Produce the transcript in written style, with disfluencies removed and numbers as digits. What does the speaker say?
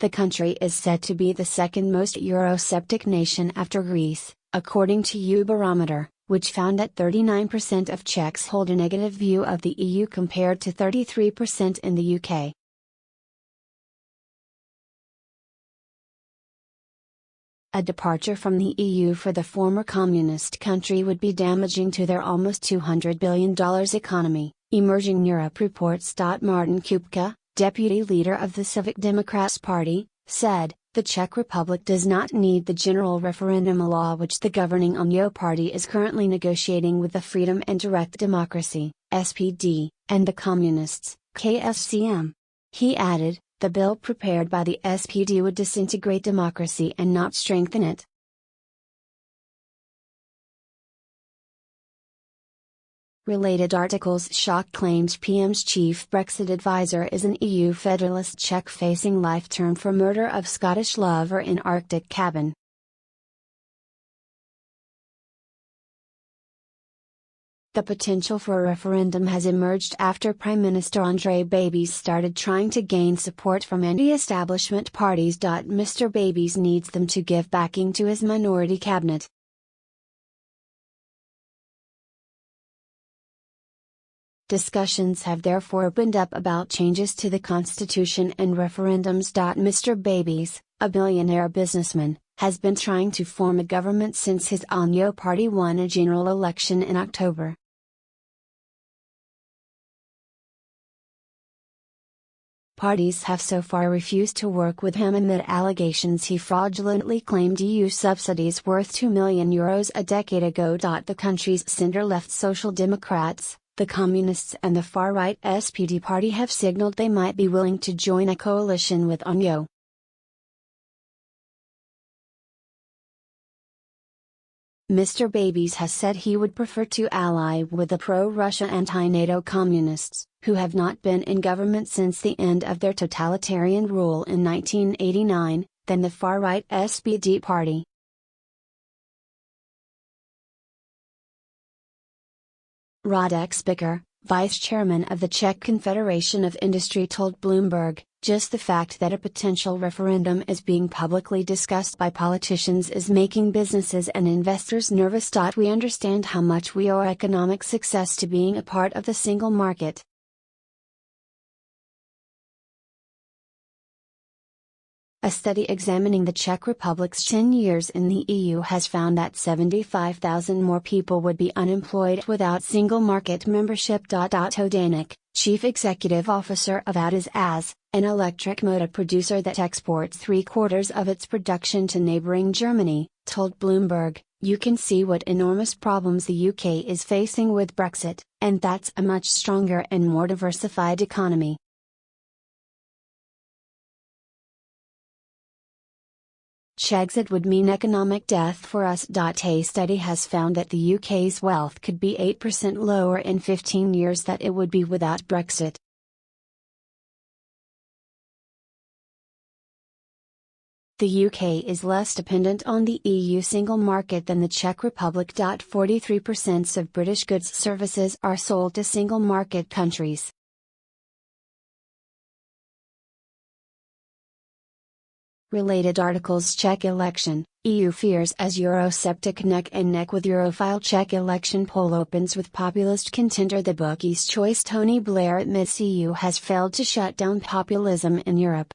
the country is said to be the second most eurosceptic nation after Greece, according to Eubarometer, which found that 39% of Czechs hold a negative view of the EU compared to 33% in the UK. A departure from the EU for the former communist country would be damaging to their almost $200 billion economy, Emerging Europe reports.Martin Kupka, deputy leader of the Civic Democrats party, said, "The Czech Republic does not need the general referendum law which the governing UNIO party is currently negotiating with the Freedom and Direct Democracy, SPD, and the Communists, KSCM." He added, "The bill prepared by the SPD would disintegrate democracy and not strengthen it." Related articles shock claims PM's chief Brexit advisor is an EU federalist Czech facing life term for murder of Scottish lover in Arctic cabin. The potential for a referendum has emerged after Prime Minister Andrej Babiš started trying to gain support from anti-establishment parties. Mr. Babiš needs them to give backing to his minority cabinet. Discussions have therefore opened up about changes to the constitution and referendums. Mr. Babiš, a billionaire businessman, has been trying to form a government since his UNIO party won a general election in October. Parties have so far refused to work with him amid allegations he fraudulently claimed EU subsidies worth €2 million a decade ago. The country's centre-left Social Democrats, the Communists and the far-right SPD party have signalled they might be willing to join a coalition with UNIO. Mr. Babiš has said he would prefer to ally with the pro-Russia anti-NATO Communists, who have not been in government since the end of their totalitarian rule in 1989, than the far-right SPD party. Radek Spiker, vice chairman of the Czech Confederation of Industry, told Bloomberg, "Just the fact that a potential referendum is being publicly discussed by politicians is making businesses and investors nervous. We understand how much we owe economic success to being a part of the single market." A study examining the Czech Republic's 10 years in the EU has found that 75,000 more people would be unemployed without single market membership. Otto Danek, chief executive officer of ADAS, an electric motor producer that exports 3/4 of its production to neighboring Germany, told Bloomberg, "You can see what enormous problems the UK is facing with Brexit, and that's a much stronger and more diversified economy." CZEXIT would mean economic death for us. A study has found that the UK's wealth could be 8% lower in 15 years than it would be without Brexit. The UK is less dependent on the EU single market than the Czech Republic. 43% of British goods services are sold to single market countries. Related articles: Czech election, EU fears as eurosceptic neck and neck with Europhile. Czech election poll opens with populist contender the bookie's choice Tony Blair admits EU has failed to shut down populism in Europe.